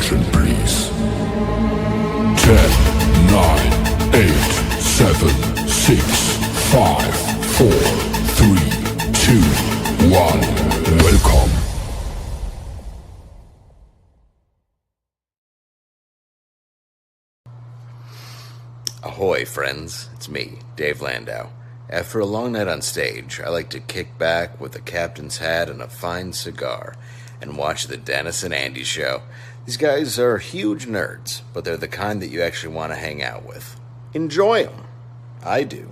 Attention, please. 10, 9, 8, 7, 6, 5, 4, 3, 2, 1. Welcome. Ahoy, friends. It's me, Dave Landau. After a long night on stage, I like to kick back with a captain's hat and a fine cigar and watch the Dennis and Andy show. These guys are huge nerds, but they're the kind that you actually want to hang out with. Enjoy them. I do.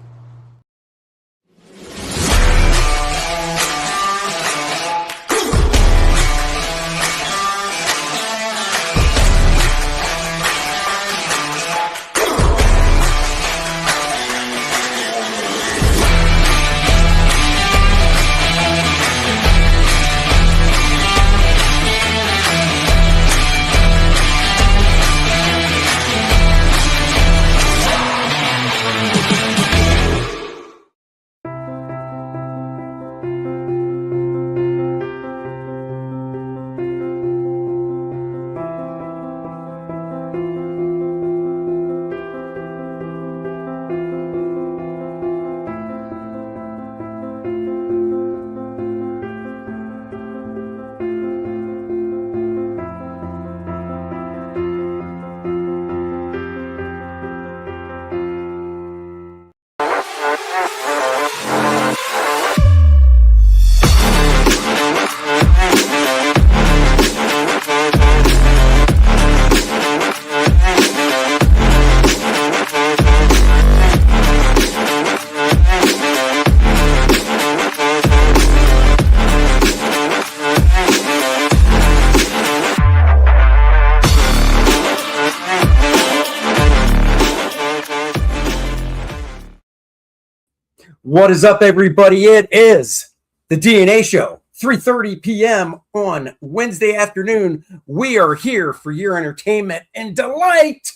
What is up, everybody? It is the DNA Show, 3:30 p.m. on Wednesday afternoon. We are here for your entertainment and delight.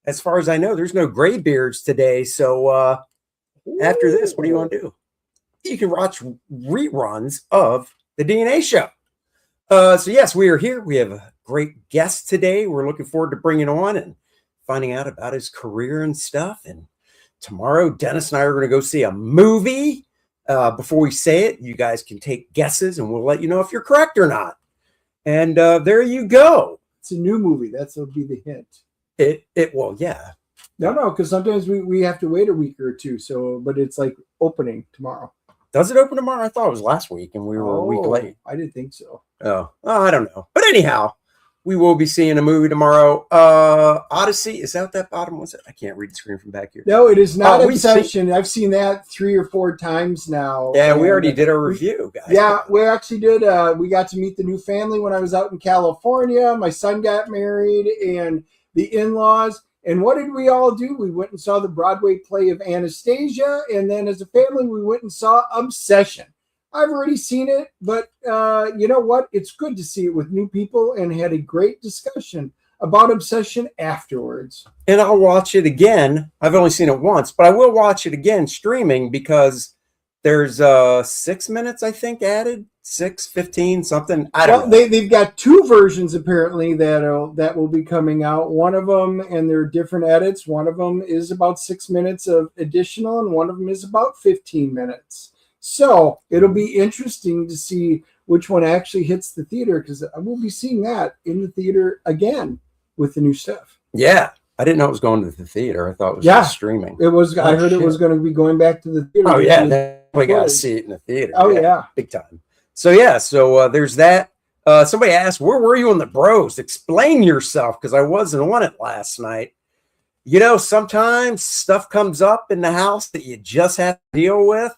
As far as I know, there's no graybeards today. So after this, what do you want to do? You can watch reruns of the DNA Show. So yes, we are here. We have a great guest today. We're looking forward to bringing on and finding out about his career and stuff. And tomorrow, Dennis and I are going to go see a movie. Before we say it, you guys can take guesses, and we'll let you know if you're correct or not. And there you go. It's a new movie. That'll be the hint. Well, yeah. No, because sometimes we have to wait a week or two. So, but it's like opening tomorrow. Does it open tomorrow? I thought it was last week, and we were a week late. I didn't think so. Oh, I don't know. But anyhow, we will be seeing a movie tomorrow. Odyssey, is that what that bottom was? I can't read the screen from back here. No, it is not Obsession. I've seen that 3 or 4 times now. Yeah, we already did a review, guys. Yeah, we actually did. We got to meet the new family when I was out in California. My son got married and the in-laws. And what did we all do? We went and saw the Broadway play of Anastasia. And then as a family, we went and saw Obsession. I've already seen it, but you know what? It's good to see it with new people and had a great discussion about Obsession afterwards. And I'll watch it again. I've only seen it once, but I will watch it again streaming because there's 6 minutes, I think, added. 6, 15, something. I don't know. They've got 2 versions apparently that will be coming out. One of them, and they're different edits. One of them is about 6 minutes of additional, and one of them is about 15 minutes. So it'll be interesting to see which one actually hits the theater, because I will be seeing that in the theater again with the new stuff. Yeah. I didn't know it was going to the theater. I thought it was just streaming. It was. I heard it was going to be going back to the theater. Oh, yeah. We got to see it in the theater. Oh, yeah. Big time. So, yeah. So there's that. Somebody asked, where were you on the Bros? Explain yourself, because I wasn't on it last night. You know, sometimes stuff comes up in the house that you just have to deal with.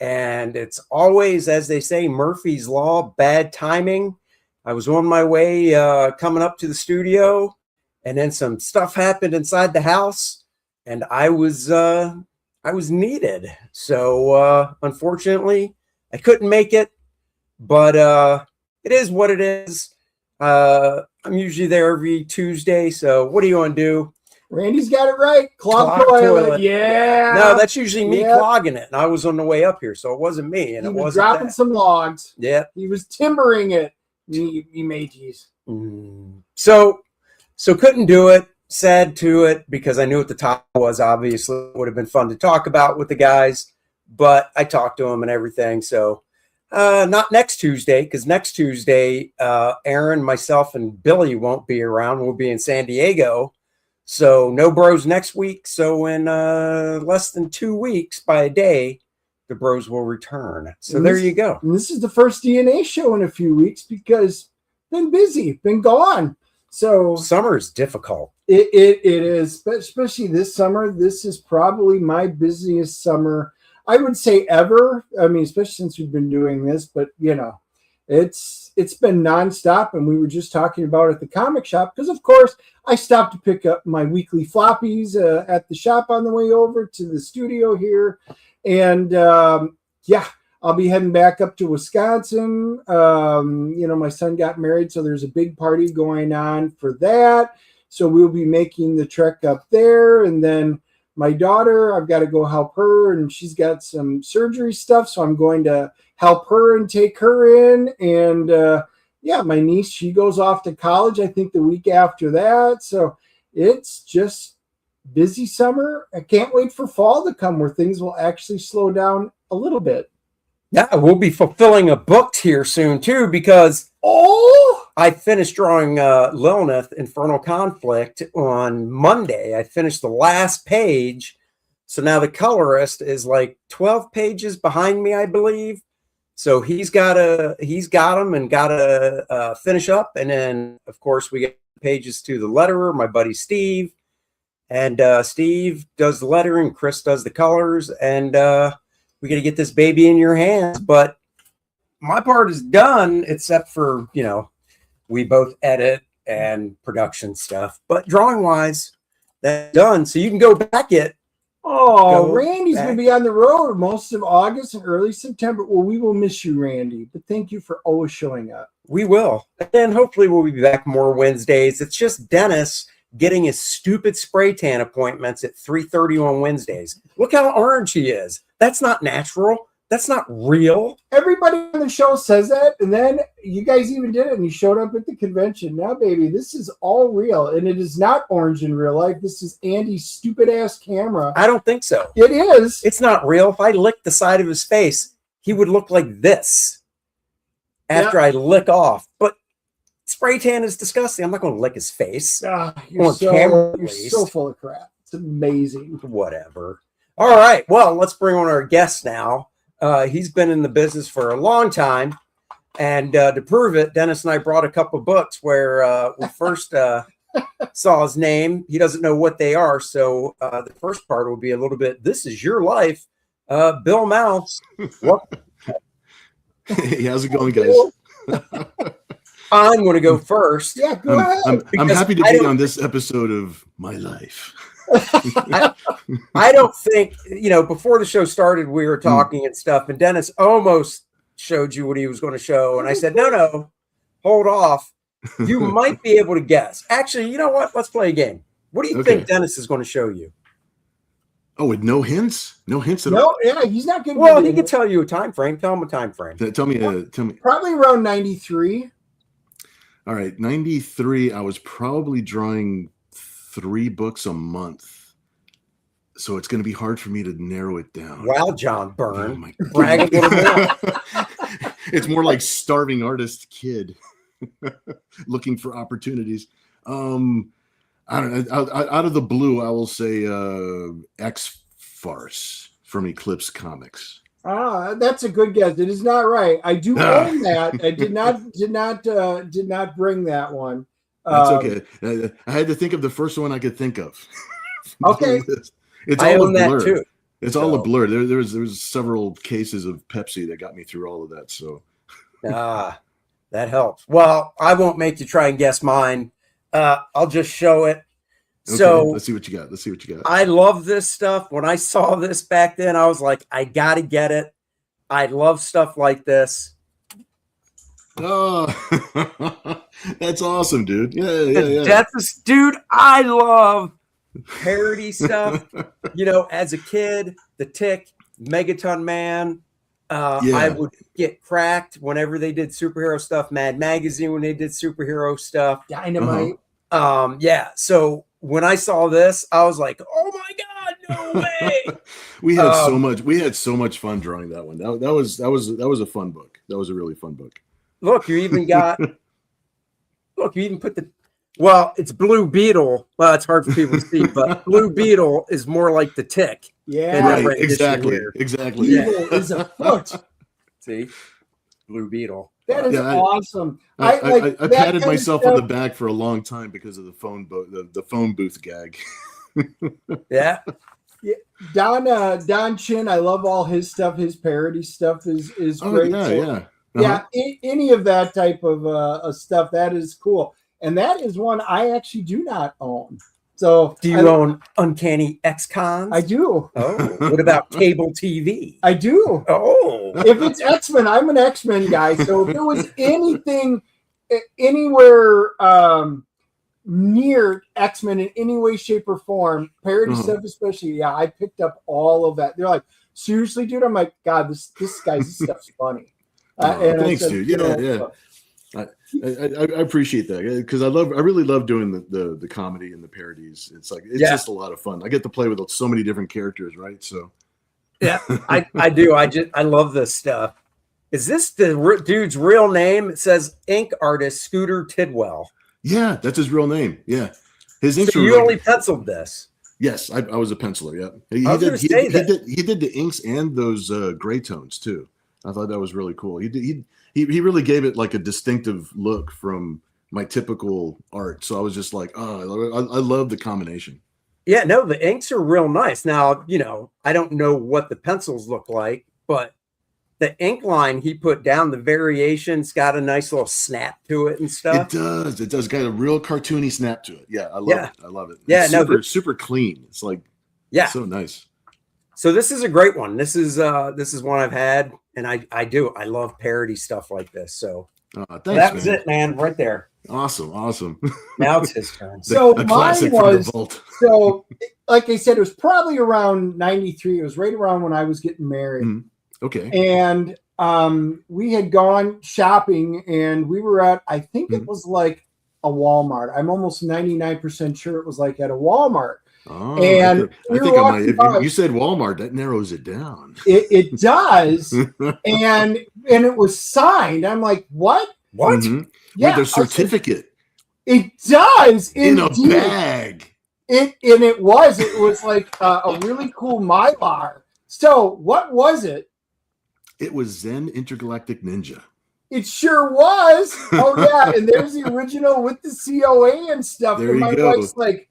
And it's always, as they say, Murphy's Law, bad timing. I was on my way coming up to the studio, and then some stuff happened inside the house, and I was needed. So unfortunately, I couldn't make it, but it is what it is. I'm usually there every Tuesday. So what do you want to do? Randy's got it right. Clog toilet. Yeah. No, that's usually me clogging it. And I was on the way up here, so it wasn't me. And he it was wasn't dropping some logs. Yeah. He was timbering it. You mateys. So So couldn't do it. Sad to it because I knew what the topic was. Obviously, it would have been fun to talk about with the guys, but I talked to them and everything. So not next Tuesday, because next Tuesday, Aaron, myself, and Billy won't be around. We'll be in San Diego. So no bros next week. So in less than 2 weeks by a day, the bros will return. So there you go. And this is the first DNA show in a few weeks because been busy, been gone. So Summer is difficult. It is, especially this summer. This is probably my busiest summer, I would say, ever. I mean, especially since we've been doing this, but you know, it's been nonstop. And we were just talking about it at the comic shop because, of course, I stopped to pick up my weekly floppies at the shop on the way over to the studio here. And yeah, I'll be heading back up to Wisconsin. You know, my son got married, so there's a big party going on for that. So we'll be making the trek up there. And then my daughter, I've got to go help her, and she's got some surgery stuff. So I'm going to help her and take her in. And yeah, my niece, she goes off to college, I think the week after that. So it's just busy summer. I can't wait for fall to come where things will actually slow down a little bit. Yeah, we'll be fulfilling a book here soon too, because I finished drawing Lilineth, Infernal Conflict on Monday. I finished the last page. So now the colorist is like 12 pages behind me, I believe. So he's got them and got to finish up. And then, of course, we get pages to the letterer, my buddy Steve. And Steve does the lettering, Chris does the colors, and we got to get this baby in your hands. But my part is done, except for, you know, we both edit and production stuff. But drawing-wise, that's done. So you can go back it. Oh, Randy's going to be on the road most of August and early September. Well, we will miss you, Randy. But thank you for always showing up. We will. And hopefully we'll be back more Wednesdays. It's just Dennis getting his stupid spray tan appointments at 3:30 on Wednesdays. Look how orange he is. That's not natural. That's not real. Everybody on the show says that, and then you guys even did it, and you showed up at the convention. Now, baby, this is all real, and it is not orange in real life. This is Andy's stupid-ass camera. I don't think so. It is. It's not real. If I licked the side of his face, he would look like this after I lick off. But spray tan is disgusting. I'm not going to lick his face. You're so full of crap. It's amazing. Whatever. All right. Well, let's bring on our guest now. He's been in the business for a long time. And to prove it, Dennis and I brought a couple of books where we first saw his name. He doesn't know what they are. So the first part will be a little bit, This Is Your Life. Bill Mouse. Hey, how's it going, guys? I'm going to go first. Yeah, go ahead. I'm happy to be on this episode of my life. I don't think, you know, before the show started, we were talking and stuff, and Dennis almost showed you what he was going to show. And I said, no, hold off. You might be able to guess. Actually, you know what? Let's play a game. What do you think Dennis is going to show you? Oh, with no hints? No hints at all? No, yeah, he's not going to. Well, he can tell you a time frame. Tell him a time frame. Tell me. Probably around 93. All right, 93, I was probably drawing 3 books a month. So it's going to be hard for me to narrow it down. Wow, John Byrne. Oh my Brag a little more. It's more like starving artist kid looking for opportunities. I don't know. Out of the blue, I will say X-Farce from Eclipse Comics. That's a good guess. It is not right. I do own that. I did not bring that one. That's okay. I had to think of the first one I could think of. Okay. It's I all own a blur. that too. It's all a blur. There's several cases of Pepsi that got me through all of that. So that helps. Well, I won't make you try and guess mine. I'll just show it. Okay, so let's see what you got. I love this stuff. When I saw this back then, I was like, I gotta get it. I love stuff like this. Oh, that's awesome, dude. Yeah. That's dude. I love parody stuff. You know, as a kid, The Tick, Megaton Man. I would get cracked whenever they did superhero stuff. Mad Magazine when they did superhero stuff. Dynamite. Yeah. So when I saw this, I was like, "Oh my god, no way!" We had so much fun drawing that one. That was a fun book. That was a really fun book. Look, you even got. Look, you even put the. Well, it's Blue Beetle. Well, it's hard for people to see, but Blue Beetle is more like the Tick. Yeah, Right, exactly. Beetle is a foot. See, Blue Beetle. That is awesome. I patted myself on the back for a long time because of the phone booth gag. Yeah. Yeah, Don Chin, I love all his stuff. His parody stuff is great. Yeah, so, yeah. Yeah, any of that type of stuff, that is cool. And that is one I actually do not own. So do you own Uncanny X-Cons? I do. Oh, what about cable TV? I do. Oh, if it's X-Men, I'm an X-Men guy. So if there was anything anywhere near X-Men in any way, shape, or form, parody stuff especially, yeah, I picked up all of that. They're like, seriously, dude? I'm like, God, this stuff's funny. Thanks, dude. Yeah. I appreciate that because I really love doing the comedy and the parodies. It's just a lot of fun. I get to play with so many different characters, right? So yeah, I do. I love this stuff. Is this the dude's real name? It says ink artist Scooter Tidwell. Yeah, that's his real name. Yeah, his inks. So you only penciled this? Yes, I was a penciler. Yeah, he did the inks and those gray tones too. I thought that was really cool. He really gave it like a distinctive look from my typical art. So I was just like, oh, I love the combination. Yeah, no, the inks are real nice. Now, I don't know what the pencils look like, but the ink line he put down, the variations got a nice little snap to it and stuff. It does got a real cartoony snap to it. Yeah, I love it. Yeah, it's super clean. It's like, so nice. So this is a great one. This is one I've had, and I love parody stuff like this. So thanks, that was it, man, right there. Awesome. Now it's his turn. So mine was like I said, it was probably around 93. It was right around when I was getting married. Mm-hmm. Okay. And we had gone shopping, and we were at, I think it was like a Walmart. I'm almost 99% sure it was like at a Walmart. Oh, and I think I might. If you said Walmart, that narrows it down. It does, and it was signed. I'm like, what? Mm-hmm. Yeah, with a certificate. It does in a bag. It was like a really cool Mylar. So what was it? It was Zen Intergalactic Ninja. It sure was. Oh yeah, and there's the original with the COA and stuff. There and my wife's like,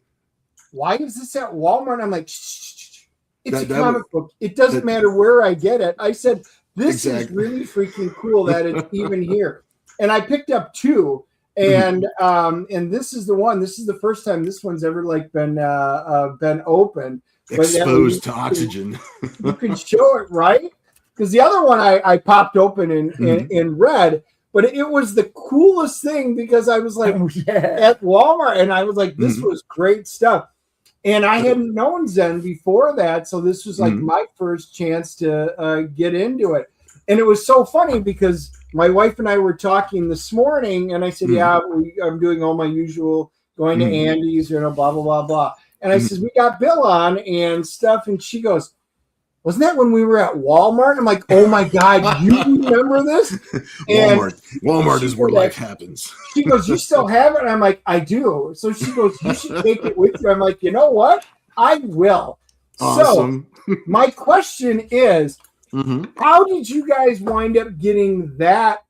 why is this at Walmart? And I'm like, shh. It's a comic book. It doesn't matter where I get it. I said, this is really freaking cool that it's even here. And I picked up two, and this is the one. This is the first time this one's ever been open. Exposed to oxygen. You can show it, right? Because the other one I popped open in red, but it was the coolest thing because I was like at Walmart, and I was like, this was great stuff. And I hadn't known Zen before that, so this was like my first chance to get into it. And it was so funny because my wife and I were talking this morning, and I said, I'm doing all my usual, going to Andy's, blah, blah, blah, blah. And I says, we got Bill on and stuff, and she goes, wasn't that when we were at Walmart? I'm like, oh my God, you remember this? Walmart is where life happens. She goes, you still have it? And I'm like, I do. So she goes, you should take it with you. I'm like, you know what? I will. Awesome. So my question is, how did you guys wind up getting that,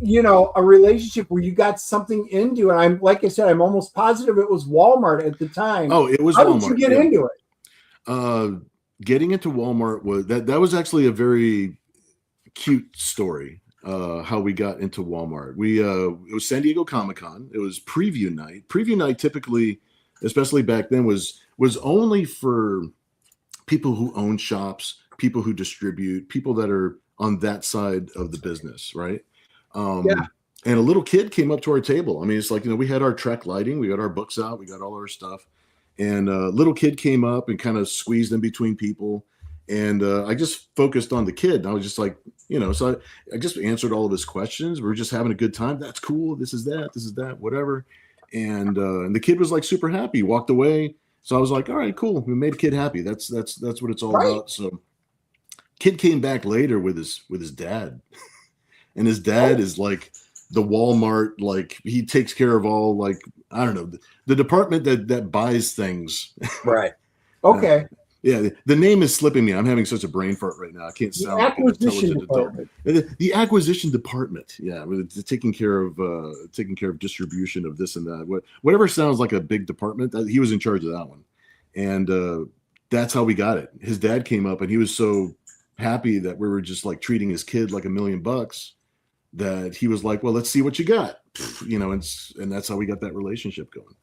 a relationship where you got something into it? I'm like I said, I'm almost positive it was Walmart at the time. Oh, it was How Walmart. Did you get into it? Getting into Walmart that was actually a very cute story. How we got into Walmart. It was San Diego Comic-Con. It was preview night. Preview night typically, especially back then, was only for people who own shops, people who distribute, people that are on that side of the business, right? And a little kid came up to our table. I mean, it's like, we had our Trek lighting, we got our books out, we got all our stuff. And a little kid came up and kind of squeezed in between people. And I just focused on the kid. And I was just like, so I just answered all of his questions. We were just having a good time. That's cool. This is that, whatever. And the kid was like super happy, walked away. So I was like, all right, cool. We made a kid happy. That's what it's all about. So kid came back later with his dad. And his dad is like the Walmart, like he takes care of all, like, I don't know, the department that buys things. Right. Okay. Yeah, the name is slipping me. I'm having such a brain fart right now. I can't sound like an intelligent adult. The acquisition department, yeah, with taking care of distribution of this and that. Whatever sounds like a big department, he was in charge of that one, and that's how we got it. His dad came up, and he was so happy that we were just like treating his kid like $1 million that he was like, "Well, let's see what you got," you know, and that's how we got that relationship going.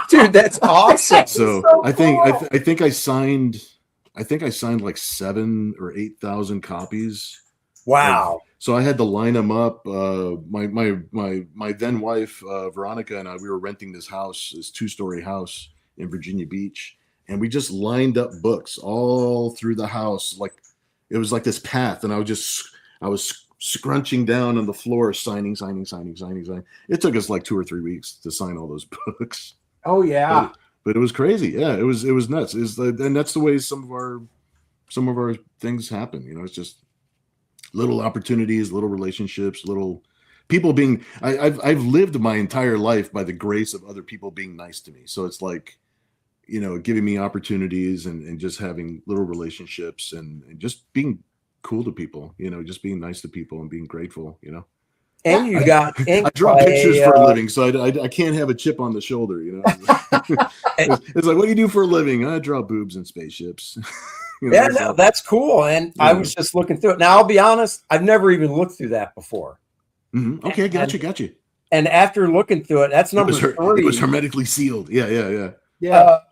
Dude, that's awesome. So I think I signed like 7,000 or 8,000 copies. Wow. So I had to line them up. My then wife Veronica and I, we were renting this 2-story house in Virginia Beach, and we just lined up books all through the house. Like it was like this path, and I was scrunching down on the floor, signing. It took us like 2 or 3 weeks to sign all those books. Oh yeah. But it was crazy. Yeah, it was nuts. And that's the way some of our things happen. You know, it's just little opportunities, little relationships, little people being. I've lived my entire life by the grace of other people being nice to me. So it's like, you know, giving me opportunities and just having little relationships and just being cool to people. You know, just being nice to people and being grateful. You know. And you got I draw pictures for a living, so I can't have a chip on the shoulder, you know. It's like, what do you do for a living? I draw boobs and spaceships. You know, yeah, no, that's cool. And I was just looking through it. Now, I'll be honest, I've never even looked through that before. Mm-hmm. Okay, got you. And after looking through it, that's number 3. It was hermetically sealed. Yeah.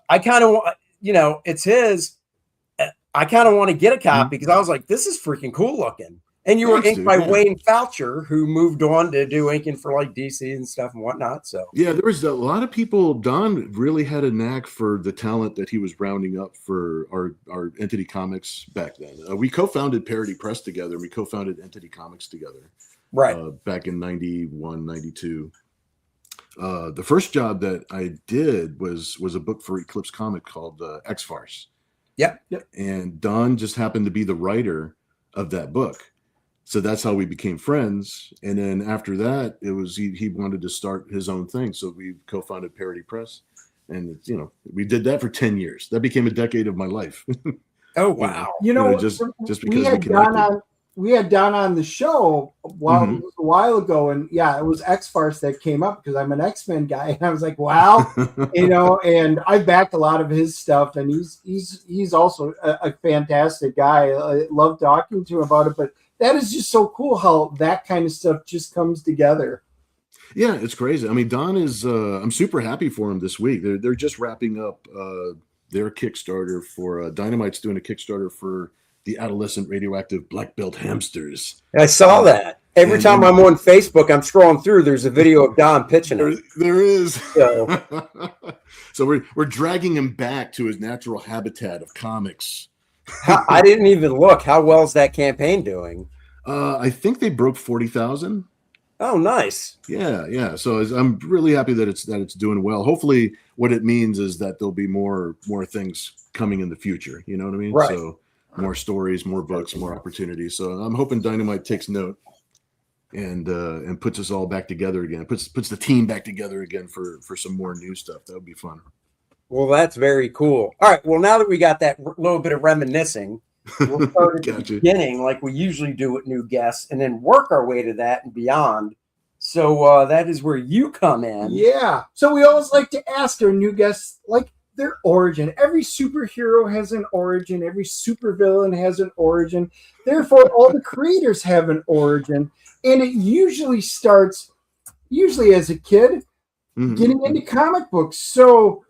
I kind of want, you know, it's his. I kind of want to get a copy because I was like, this is freaking cool looking. And you were inked by Wayne Foucher, who moved on to do inking for like DC and stuff and whatnot. So yeah, there was a lot of people. Don really had a knack for the talent that he was rounding up for our Entity Comics back then. We co-founded Parody Press together. We co-founded Entity Comics together, right, back in 91, 92. The first job that I did was a book for Eclipse Comic called X-Farce. Yep. And Don just happened to be the writer of that book. So that's how we became friends. And then after that, it was he wanted to start his own thing. So we co-founded Parody Press. And, you know, we did that for 10 years. That became a decade of my life. Oh, wow. You know, just because we connected. We had Don on the show a while ago, and yeah, it was X-Farce that came up because I'm an X-Men guy, and I was like, wow, you know, and I backed a lot of his stuff, and he's also a fantastic guy. I love talking to him about it, but that is just so cool how that kind of stuff just comes together. Yeah, it's crazy. I mean, Don is. I'm super happy for him this week. They're just wrapping up their Kickstarter for Dynamite's doing a Kickstarter for the adolescent radioactive black belt hamsters. I saw that. Every time I'm on Facebook, I'm scrolling through. There's a video of Don pitching it. There is. So, so we're dragging him back to his natural habitat of comics. I didn't even look. How well is that campaign doing? I think they broke 40,000. Oh, nice. Yeah. So I'm really happy that it's doing well. Hopefully, what it means is that there'll be more things coming in the future. You know what I mean? Right. So more stories, more books, more opportunities. So I'm hoping Dynamite takes note and puts us all back together again. Puts the team back together again for some more new stuff. That would be fun. Well, that's very cool. All right. Well, now that we got that little bit of reminiscing, we'll start at the beginning like we usually do with new guests and then work our way to that and beyond. So that is where you come in. Yeah. So we always like to ask our new guests, like, their origin. Every superhero has an origin. Every supervillain has an origin. Therefore, all the creators have an origin. And it usually starts, as a kid, getting into comic books. So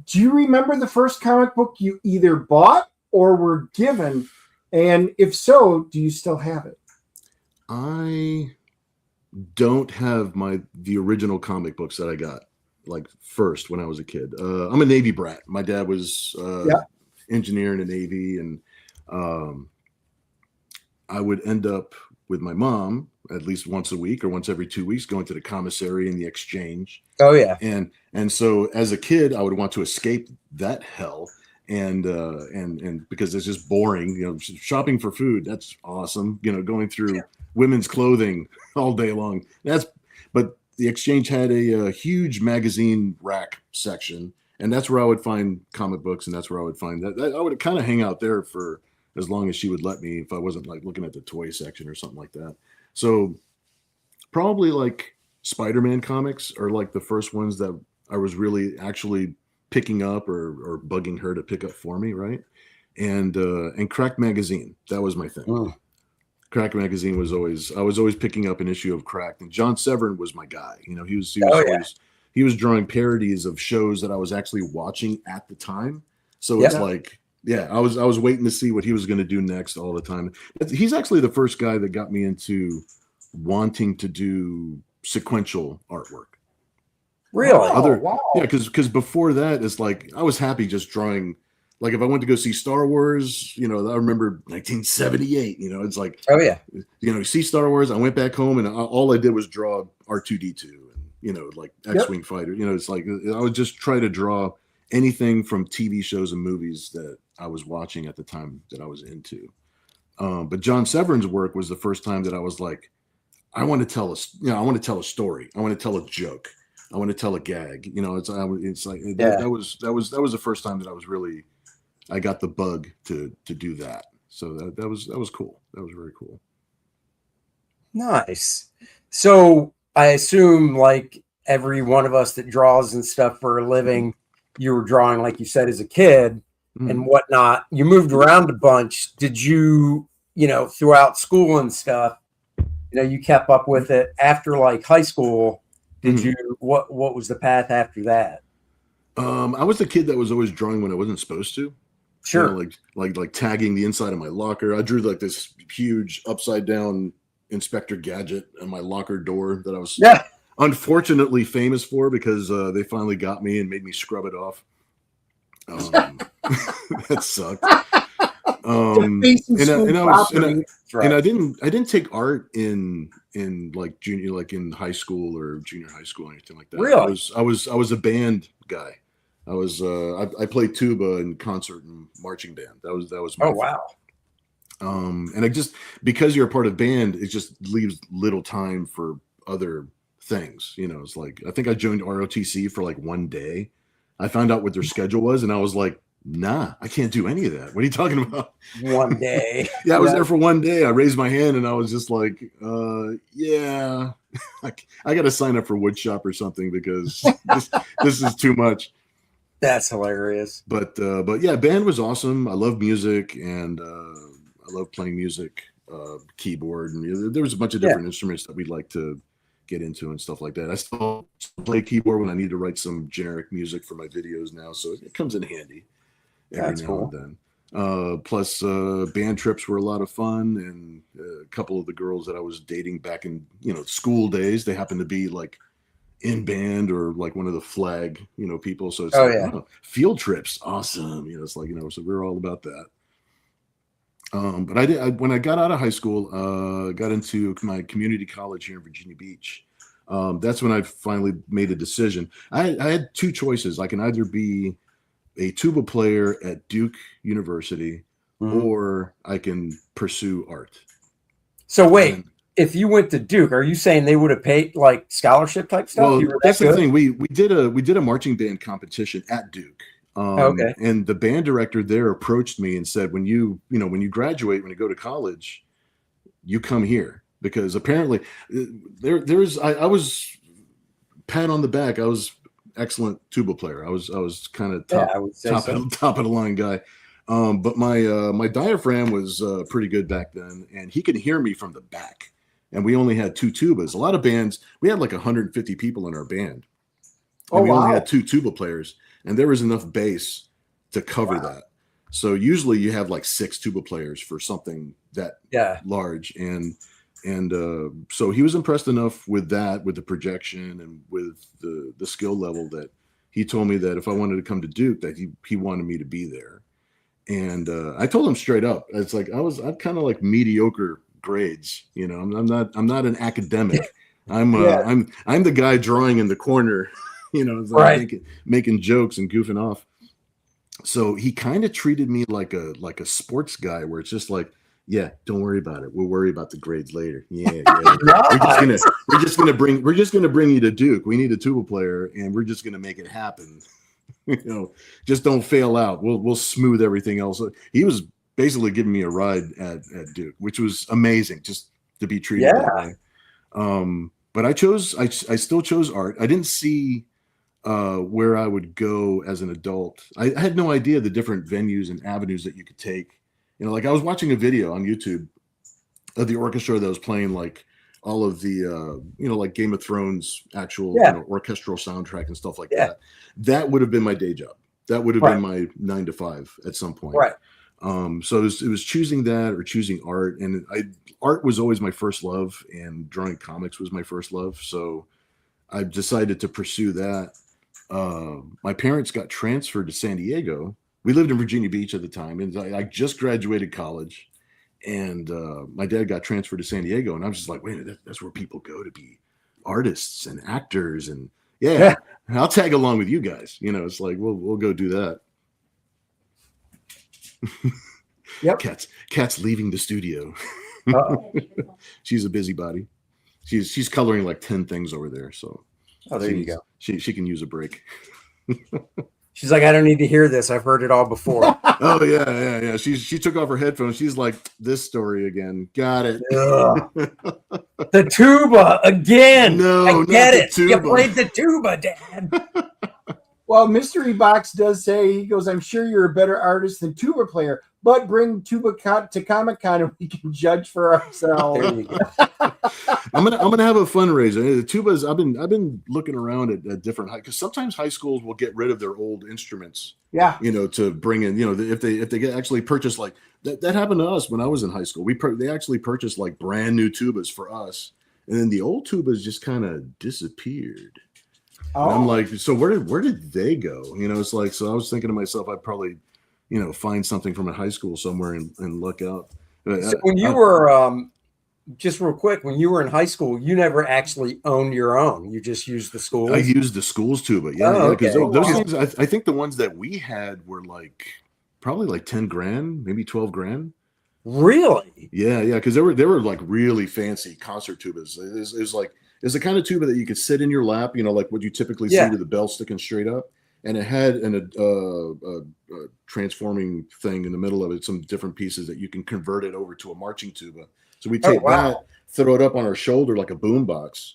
do you remember the first comic book you either bought or were given? And if so, do you still have it? I don't have the original comic books that I got like first when I was a kid. I'm a Navy brat. My dad was engineer in the Navy, and I would end up with my mom at least once a week or once every 2 weeks, going to the commissary and the exchange. Oh yeah. And so as a kid, I would want to escape that hell. And because it's just boring, shopping for food, that's awesome. Going through women's clothing all day long. But the exchange had a huge magazine rack section, and that's where I would find comic books, and that's where I would find that I would kind of hang out there for as long as she would let me, if I wasn't like looking at the toy section or something like that. So probably like Spider-Man comics are like the first ones that I was really actually picking up or bugging her to pick up for me, right? And Crack Magazine, that was my thing. Mm. Crack Magazine I was always picking up an issue of Crack, and John Severin was my guy. He was drawing parodies of shows that I was actually watching at the time. So it's like, I was waiting to see what he was going to do next all the time. He's actually the first guy that got me into wanting to do sequential artwork. Really? Wow. Yeah, because before that, it's like I was happy just drawing. Like if I went to go see Star Wars, I remember 1978. It's like, you see Star Wars. I went back home and all I did was draw R2-D2 and like X-wing fighter. It's like I would just try to draw anything from TV shows and movies that I was watching at the time that I was into. But John Severin's work was the first time that I was like, I want to tell I want to tell a story. I want to tell a joke. I want to tell a gag. It's like that was the first time that I got the bug to do that. So that was cool. That was very cool. Nice. So I assume like every one of us that draws and stuff for a living, you were drawing, like you said, as a kid and whatnot. You moved around a bunch. Did you, throughout school and stuff, you kept up with it after like high school? Did you, what was the path after that? I was the kid that was always drawing when I wasn't supposed to. Sure. Like tagging the inside of my locker. I drew like this huge upside down Inspector Gadget on my locker door that I was unfortunately famous for because they finally got me and made me scrub it off. That sucked. And I didn't take art in like junior, like in high school or junior high school or anything like that. Really? I was a band guy. I played tuba in concert and marching band. That was my wow. And because you're a part of band, it just leaves little time for other things. It's like I think I joined ROTC for like one day. I found out what their schedule was, and I was like, nah, I can't do any of that. What are you talking about? One day. I was there for one day. I raised my hand and I was just like, I got to sign up for woodshop or something because this is too much. That's hilarious. But yeah, band was awesome. I love music and I love playing music, keyboard, and there was a bunch of different instruments that we'd like to get into and stuff like that. I still play keyboard when I need to write some generic music for my videos now, so it comes in handy every now and then. Plus, band trips were a lot of fun, and a couple of the girls that I was dating back in school days, they happened to be like in band or like one of the flag people. So it's field trips, awesome. It's like so we're all about that. But when I got out of high school, got into my community college here in Virginia Beach. That's when I finally made a decision. I had two choices. I can either be a tuba player at Duke University, or I can pursue art. So wait, if you went to Duke, are you saying they would have paid like scholarship type stuff? Well, that's the thing. We did a marching band competition at Duke. And the band director there approached me and said, when you graduate, when you go to college, you come here, because apparently I was pat on the back. I was excellent tuba player. I was kind of top of the line guy. But my diaphragm was pretty good back then, and he could hear me from the back. And we only had two tubas. A lot of bands, we had like 150 people in our band. And we only had two tuba players. And there was enough bass to cover that. So usually you have like 6 tuba players for something that large. And so he was impressed enough with that, with the projection and with the skill level, that he told me that if I wanted to come to Duke, that he wanted me to be there. And I told him straight up, it's like I'm kind of like mediocre grades. You know, I'm not an academic. I'm Yeah. I'm the guy drawing in the corner, you know, Right. making jokes and goofing off. So he kind of treated me like a sports guy, where it's just like, yeah, don't worry about it. We'll worry about the grades later. Yeah. Nice. We're just gonna bring you to Duke. We need a tuba player, and we're just gonna make it happen. You know, just don't fail out. We'll smooth everything else. He was basically giving me a ride at Duke, which was amazing, just to be treated that way. But I still chose art. I didn't see where I would go as an adult. I had no idea the different venues and avenues that you could take. You know, like I was watching a video on YouTube of the orchestra that was playing like all of the like Game of Thrones actual orchestral soundtrack and stuff like that. That would have been my day job. That would have been my 9 to 5 at some point. Right. So it was choosing that or choosing art, and art was always my first love, and drawing comics was my first love. So I decided to pursue that. My parents got transferred to San Diego. We lived in Virginia Beach at the time, and I just graduated college. And my dad got transferred to San Diego, and I was just like, wait, that's where people go to be artists and actors, and I'll tag along with you guys. You know, it's like we'll go do that. Yep. Cat's leaving the studio. She's a busybody. She's coloring like 10 things over there. So there you go. She can use a break. She's like, I don't need to hear this. I've heard it all before. Oh yeah. She took off her headphones. She's like, this story again. Got it. The tuba again. No, I get it. Tuba. You played the tuba, Dad. Well, Mystery Box does say, he goes, I'm sure you're a better artist than tuba player, but bring tuba to Comic-Con and we can judge for ourselves. There you go. I'm gonna have a fundraiser. The tubas. I've been looking around at different because sometimes high schools will get rid of their old instruments. Yeah, you know, to bring in, you know, if they get actually purchase like that happened to us when I was in high school. They actually purchased like brand new tubas for us, and then the old tubas just kind of disappeared. Oh. And I'm like, so where did they go? You know, it's like, so I was thinking to myself, I'd probably, you know, find something from a high school somewhere and look out. So when you were just real quick, when you were in high school, you never actually owned your own. You just used the school. I used the school's tuba, because those things. I think the ones that we had were like probably like 10 grand, maybe 12 grand. Really? Yeah, because they were like really fancy concert tubas. It was like it's the kind of tuba that you could sit in your lap, you know, like what you typically see with the bell sticking straight up, and it had a transforming thing in the middle of it, some different pieces that you can convert it over to a marching tuba. So we take that, throw it up on our shoulder like a boombox,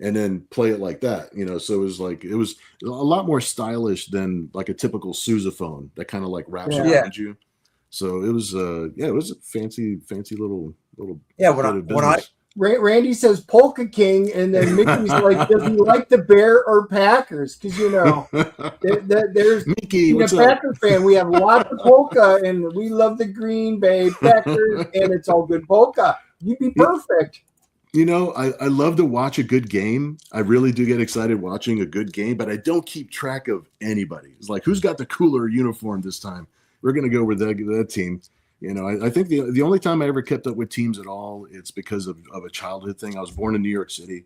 and then play it like that, you know. So it was a lot more stylish than like a typical sousaphone that kind of like wraps around you. So it was it was a fancy little when I Randy says Polka King, and then Mickey's like, does he like the Bear or Packers? Because, you know, there's Mickey, a Packer fan. We have lots of polka, and we love the Green Bay Packers, and it's all good polka. You'd be perfect. You know, I love to watch a good game. I really do get excited watching a good game, but I don't keep track of anybody. It's like, who's got the cooler uniform this time? We're going to go with that team. You know, I think the only time I ever kept up with teams at all, it's because of a childhood thing. I was born in New York City.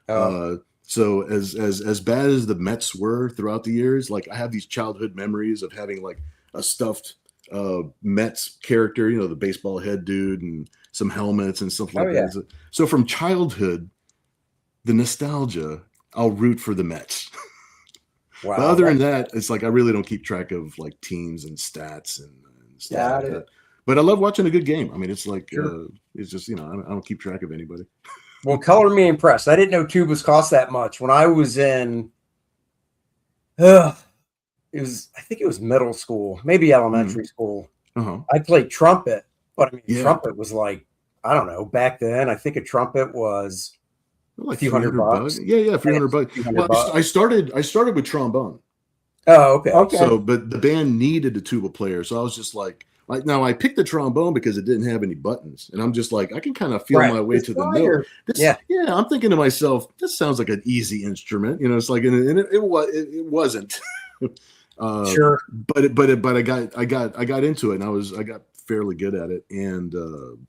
So as bad as the Mets were throughout the years, like I have these childhood memories of having like a stuffed Mets character, you know, the baseball head dude and some helmets and stuff like that. So from childhood, the nostalgia, I'll root for the Mets. Wow. But other than that, it's like I really don't keep track of like teams and stats and stuff like that. But I love watching a good game. I mean, it's like it's just, you know, I don't keep track of anybody. Well, color me impressed. I didn't know tubas cost that much. When I was in, I think it was middle school, maybe elementary school. I played trumpet, but I mean, trumpet was like, I don't know, back then. I think a trumpet was like a few $100. Yeah, a few $100. Well, I started with trombone. Oh, okay. So, but the band needed a tuba player, so I was just like now I picked the trombone because it didn't have any buttons, and I'm just like, I can kind of feel my way to the note. I'm thinking to myself, this sounds like an easy instrument, you know. It's like, and it wasn't. Sure, but I got into it, and I got fairly good at it, and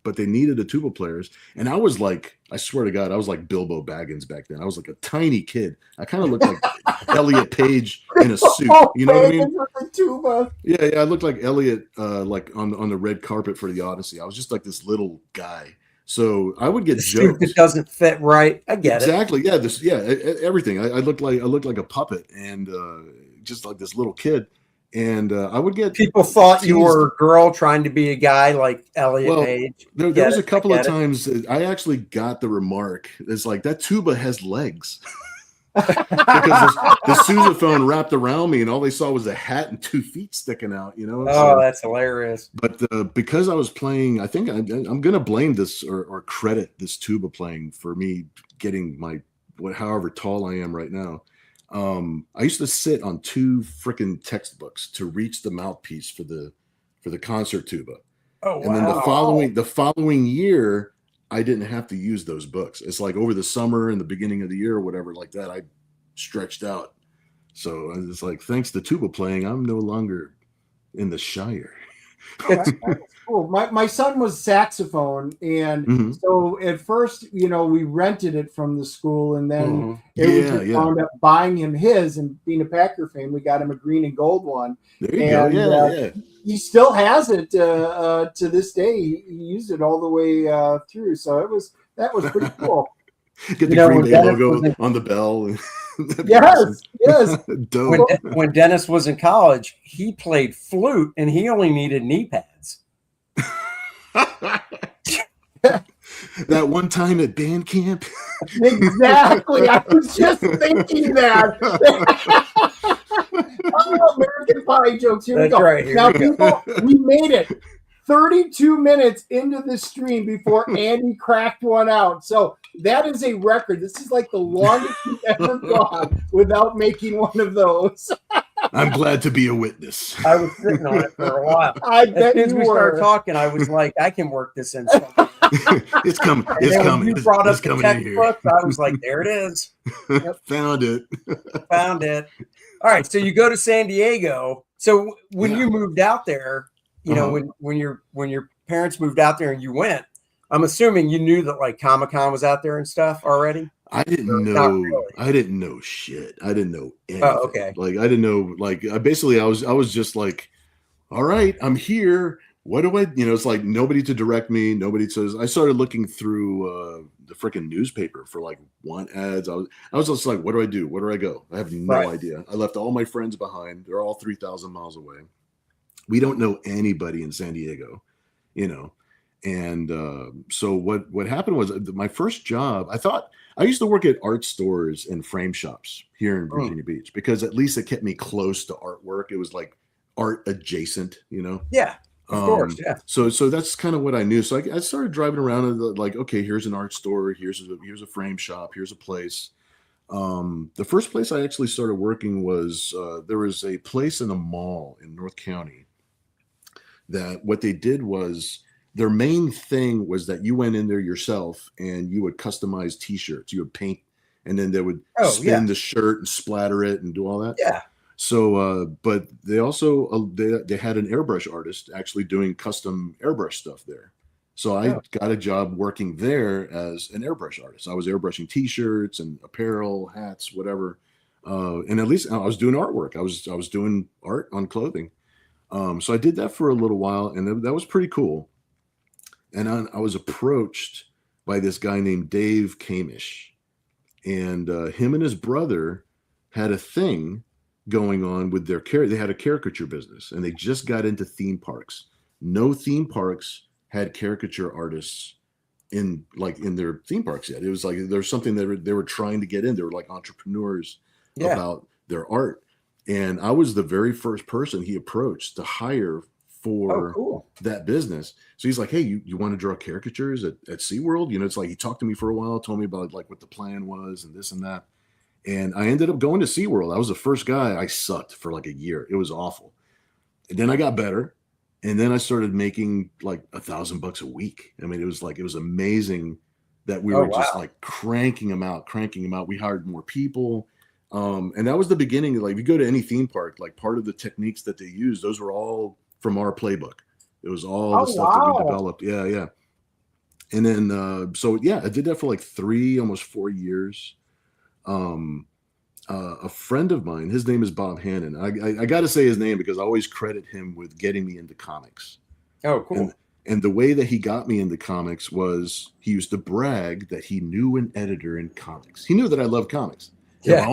but they needed a tuba players, and I swear to God, I was like Bilbo Baggins back then. I was like a tiny kid. I kind of looked like Elliot Page in a suit. You know what I mean? With the tuba. Yeah, I looked like Elliot, like on the red carpet for the Odyssey. I was just like this little guy. So I would get The suit jokes. that doesn't fit right. I get it. Exactly. Yeah. Everything. I looked like a puppet, and just like this little kid. And I would get People thought you teased. were a girl trying to be a guy like Elliot Page. There Get was it, a couple I of get it. times that I actually got the remark. It's like, that tuba has legs. Because the sousaphone wrapped around me, and all they saw was a hat and 2 feet sticking out, you know? Oh, that's hilarious. But because I was playing, I think I'm going to blame this or credit this tuba playing for me getting however tall I am right now. I used to sit on 2 freaking textbooks to reach the mouthpiece for the concert tuba. Oh, And then the following year, I didn't have to use those books. It's like over the summer and the beginning of the year or whatever like that, I stretched out. So it's like, thanks to tuba playing, I'm no longer in the Shire. That's cool. My son was saxophone, and so at first, we rented it from the school, and then we wound up buying him his. And being a Packer fan, we got him a green and gold one. There you go. Yeah. He still has it to this day. He used it all the way through, so that was pretty cool. Get the Green Bay logo on the bell. Yes. Dope. When Dennis was in college, he played flute, and he only needed knee pads. That one time at band camp. Exactly. I was just thinking that. American Pie jokes. Here we go. Right, now, people, we made it 32 minutes into the stream before Andy cracked one out. So that is a record. This is like the longest we've ever gone without making one of those. I'm glad to be a witness. I was sitting on it for a while. I bet as you we were. started talking, I was like, I can work this in something. It's coming. And It's then when coming. you brought up It's the coming in here. textbooks, I was like, there it is. Found it. Found it. All right. So you go to San Diego. So when you moved out there, you know, when your parents moved out there and you went, I'm assuming you knew that like Comic-Con was out there and stuff already. I didn't know. Really. I didn't know shit. I didn't know anything. Oh, okay. Like I didn't know. Like I was just like, all right, I'm here. What do I? It's like nobody to direct me. Nobody says. I started looking through the freaking newspaper for like want ads. I was just like, what do I do? Where do I go? I have no idea. I left all my friends behind. They're all 3,000 miles away. We don't know anybody in San Diego, And so what happened was my first job. I used to work at art stores and frame shops here in Virginia Beach because at least it kept me close to artwork. It was like art adjacent, Yeah, of course. Yeah. So that's kind of what I knew. So I started driving around and like, okay, here's an art store. Here's a frame shop. Here's a place. The first place I actually started working was there was a place in a mall in North County that what they did was their main thing was that you went in there yourself and you would customize T-shirts. You would paint, and then they would spin the shirt and splatter it and do all that. Yeah. So, but they also they had an airbrush artist actually doing custom airbrush stuff there. So I got a job working there as an airbrush artist. I was airbrushing T-shirts and apparel, hats, whatever. And at least I was doing artwork. I was doing art on clothing. So I did that for a little while, and that was pretty cool. And I was approached by this guy named Dave Kamish, and him and his brother had a thing going on with they had a caricature business, and they just got into theme parks. No theme parks had caricature artists in their theme parks yet. It was like there's something that they were trying to get in. They were like entrepreneurs about their art. And I was the very first person he approached to hire for that business. So he's like, hey, you want to draw caricatures at SeaWorld? It's like he talked to me for a while, told me about like what the plan was and this and that. And I ended up going to SeaWorld. I was the first guy. I sucked for like a year. It was awful. And then I got better. And then I started making like $1,000 a week. I mean, it was amazing that we were just like cranking them out. We hired more people. And that was the beginning. Like if you go to any theme park, like part of the techniques that they use, those were all from our playbook. It was all Oh, the stuff that we wow. developed. Yeah, yeah. And then so yeah, I did that for like 3, almost 4 years. A friend of mine, his name is Bob Hannon. I got to say his name because I always credit him with getting me into comics. Oh, cool. And the way that he got me into comics was he used to brag that he knew an editor in comics. He knew that I love comics. Yeah.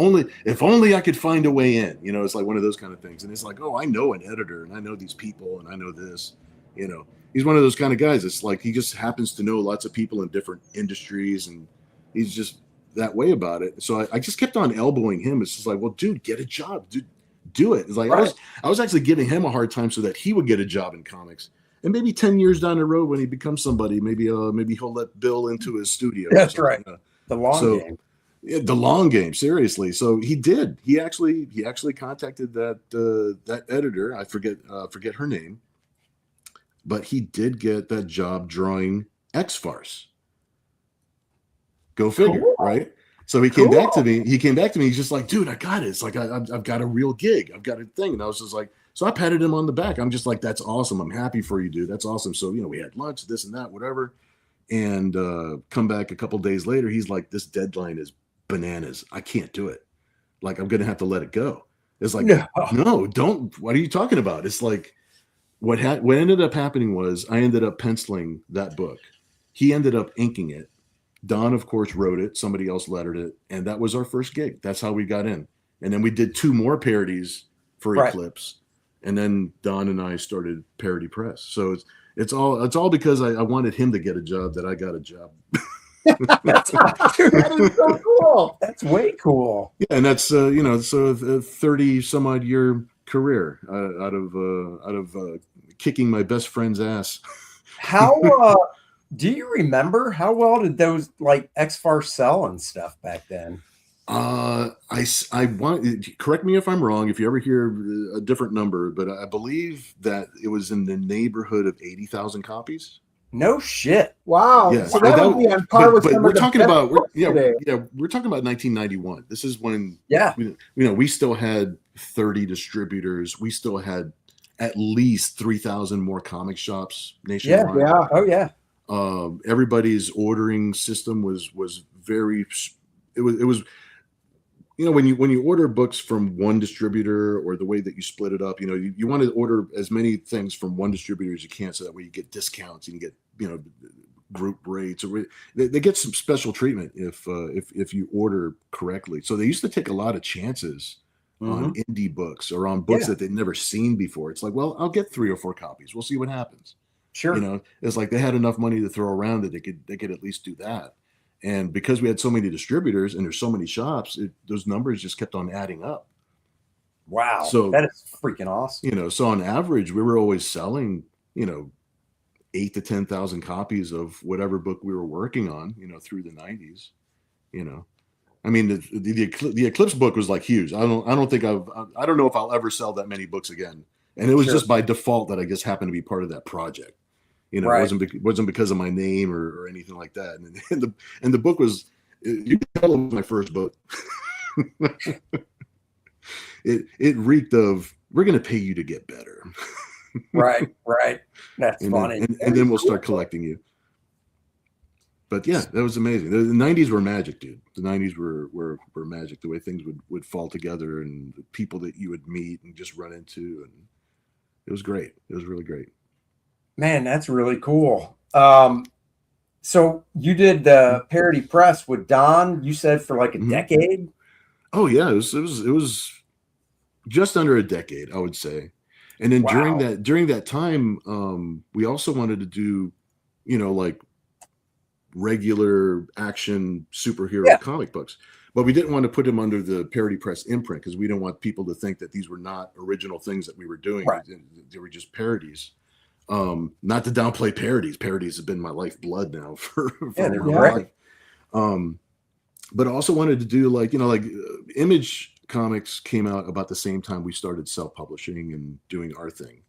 If only I could find a way in, it's like one of those kind of things. And it's like, oh, I know an editor and I know these people and I know this, he's one of those kind of guys. It's like, he just happens to know lots of people in different industries and he's just that way about it. So I just kept on elbowing him. It's just like, well, dude, get a job, dude, do it. It's like, Right. I was actually giving him a hard time so that he would get a job in comics. And maybe 10 years down the road when he becomes somebody, maybe he'll let Bill into his studio. That's right. The long game. Yeah, the long game, seriously. So he did. He actually contacted that editor. I forget her name, but he did get that job drawing X-Farce. Go figure, Cool. right? So he came back to me. He's just like, dude, I got it. It's like I've got a real gig. I've got a thing. And I was just like, so I patted him on the back. I'm just like, that's awesome. I'm happy for you, dude. That's awesome. So we had lunch, this and that, whatever. And come back a couple days later, he's like, this deadline is bananas. I can't do it. Like, I'm gonna have to let it go. It's like, no, don't. What are you talking about? It's like, what ended up happening was I ended up penciling that book. He ended up inking it. Don, of course, wrote it. Somebody else lettered it, and that was our first gig. That's how we got in. And then we did 2 more parodies for Eclipse, and then Don and I started Parody Press. So it's all because I wanted him to get a job that I got a job. That is so cool. That's way cool. Yeah, and that's so a 30 some odd year career out of kicking my best friend's ass. How do you remember how well did those like X-Farce sell and stuff back then? I want, correct me if I'm wrong, if you ever hear a different number, but I believe that it was in the neighborhood of 80,000 copies. No shit. Wow. Yeah. So that would be on par with some we're of the talking best about books today. we're talking about 1991. This is when we still had 30 distributors. We still had at least 3,000 more comic shops nationwide. Yeah. Oh yeah. Everybody's ordering system was very. It was. When you order books from one distributor or the way that you split it up, you want to order as many things from one distributor as you can, so that way you get discounts and you get group rates, or they get some special treatment if you order correctly. So they used to take a lot of chances on indie books or on books that they'd never seen before. It's like, well, I'll get 3 or 4 copies. We'll see what happens. Sure. It's like they had enough money to throw around that they could at least do that. And because we had so many distributors and there's so many shops, those numbers just kept on adding up. Wow. So that is freaking awesome. So on average, we were always selling, 8 to 10,000 copies of whatever book we were working on, through the 90s. I mean, the Eclipse book was like huge. I don't know if I'll ever sell that many books again. And it was just by default that I just happened to be part of that project. It wasn't because of my name or anything like that. And the book was, you can tell it was my first book. it reeked of, we're going to pay you to get better. Right. That's funny. And then we'll start collecting you. But yeah, that was amazing. The 90s were magic, dude. The 90s were magic. The way things would fall together and the people that you would meet and just run into. And it was great. It was really great. Man, that's really cool. So you did the Parody Press with Don, you said, for like a decade? Oh yeah, it was just under a decade, I would say. And then during that time, we also wanted to do, like regular action superhero comic books. But we didn't want to put them under the Parody Press imprint because we didn't want people to think that these were not original things that we were doing. Right. They were just parodies. Not to downplay parodies. Parodies have been my lifeblood now for my life. But I also wanted to do like Image Comics came out about the same time we started self-publishing and doing our thing.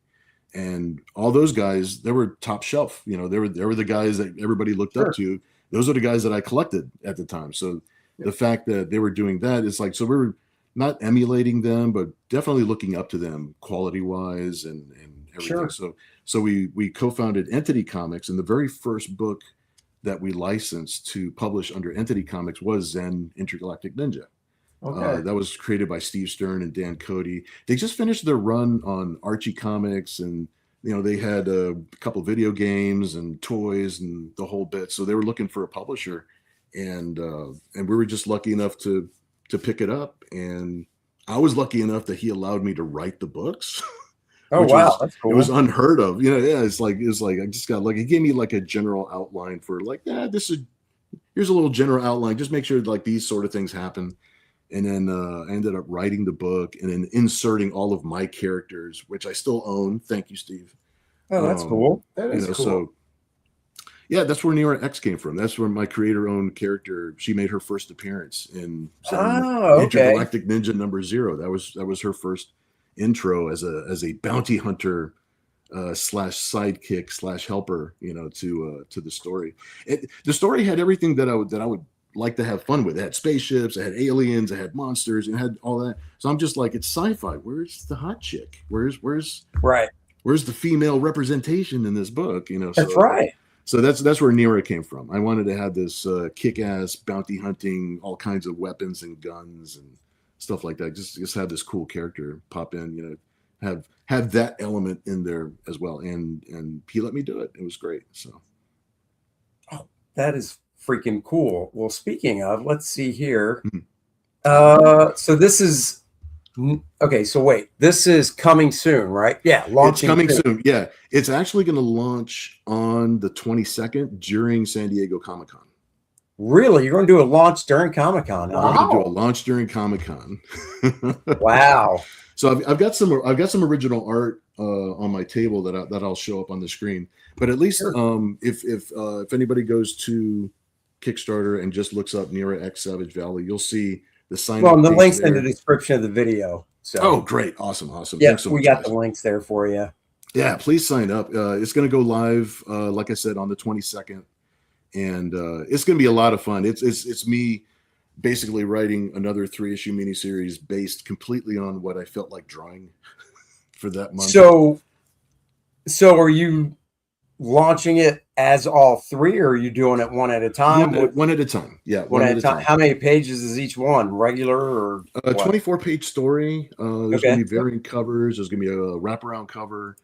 And all those guys, they were top shelf. They were the guys that everybody looked up to. Those are the guys that I collected at the time. So the fact that they were doing that is like, so we were not emulating them, but definitely looking up to them quality wise and everything. So we co-founded Entity Comics, and the very first book that we licensed to publish under Entity Comics was Zen Intergalactic Ninja. Okay. That was created by Steve Stern and Dan Cody. They just finished their run on Archie Comics, and they had a couple video games and toys and the whole bit. So they were looking for a publisher, and we were just lucky enough to pick it up. And I was lucky enough that he allowed me to write the books. Oh wow, that's cool. It was unheard of. Yeah, it's like I just got like, he gave me like a general outline for like, here's a little general outline. Just make sure like these sort of things happen. And then I ended up writing the book and then inserting all of my characters, which I still own. Thank you, Steve. Oh, that's cool. That is cool. So yeah, that's where Nira X came from. That's where my creator-owned character, she made her first appearance in Intergalactic Ninja #0. That was her first intro as a bounty hunter / sidekick / helper, to the story. The story had everything that I would like to have fun with. It had spaceships, it had aliens, it had monsters, it had all that. So I'm just like, it's sci-fi. Where's the hot chick? Where's the female representation in this book? That's right. So that's where Nira came from. I wanted to have this kick-ass bounty hunting, all kinds of weapons and guns and stuff like that. Just have this cool character pop in, have that element in there as well. And he let me do it. It was great. So that is freaking cool. Well, speaking of, let's see here. So this is okay. So wait, this is coming soon, right? Yeah, launching. It's coming soon. Yeah, it's actually going to launch on the 22nd during San Diego Comic-Con. Really, you're going to do a launch during Comic-Con? Huh? I'm going to do a launch during Comic-Con. Wow. So I've got some original art on my table that I'll show up on the screen. But at least if anybody goes to Kickstarter and just looks up Nira X Savage Valley, you'll see the sign. Well, the links in the description of the video. So. Oh, great. Awesome. Yeah, Thanks so much, we got guys. the links there for you. Yeah, please sign up. It's going to go live, like I said, on the 22nd. And it's going to be a lot of fun. It's me basically writing another 3-issue miniseries based completely on what I felt like drawing for that month. So are you launching it as all 3, or are you doing it one at a time? One at a time. Yeah, one at a time. How many pages is each one? Regular or a 24-page story? There's going to be varying covers. There's going to be a wraparound cover.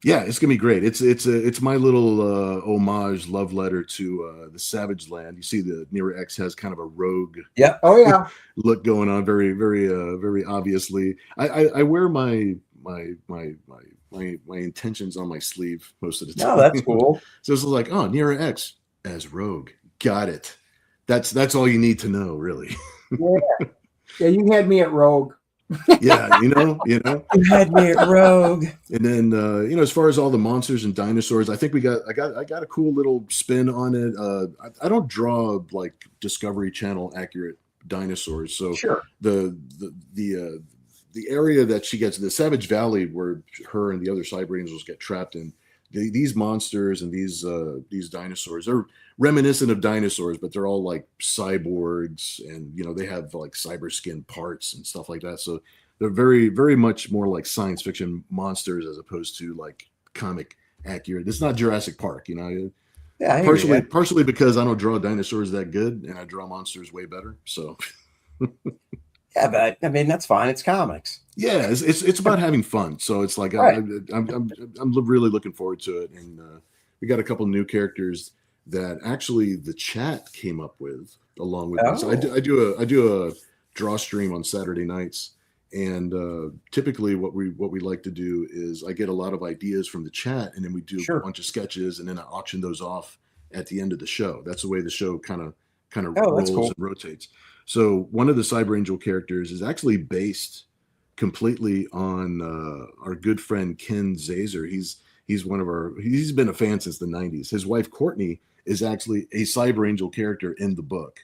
Yeah, it's gonna be great. It's my little homage, love letter to the Savage Land. You see, the Nira X has kind of a rogue, look going on, very, very, very obviously. I wear my intentions on my sleeve most of the time. Oh, that's cool. So it's like, oh, Nira X as rogue. Got it. That's all you need to know, really. Yeah, you had me at rogue. Yeah, you had me at rogue. And then as far as all the monsters and dinosaurs, I think I got a cool little spin on it. I don't draw like Discovery Channel accurate dinosaurs, so sure. The area that she gets, the Savage Valley, where her and the other Cyber Angels get trapped in, these monsters and these dinosaurs are reminiscent of dinosaurs, but they're all like cyborgs, and they have like cyber skin parts and stuff like that. So they're very, very much more like science fiction monsters as opposed to like comic accurate. It's not Jurassic Park, Yeah, partially because I don't draw dinosaurs that good, and I draw monsters way better. So. Yeah, but I mean that's fine. It's comics. Yeah, it's about having fun. So it's like right. I'm really looking forward to it, and we got a couple new characters that actually the chat came up with along with me. So I do a draw stream on Saturday nights, and typically what we like to do is I get a lot of ideas from the chat, and then we do a bunch of sketches, and then I auction those off at the end of the show. That's the way the show kind of rolls and rotates. So one of the Cyber Angel characters is actually based completely on our good friend Ken Zazer. He's been a fan since the 90s. His wife Courtney is actually a Cyber Angel character in the book.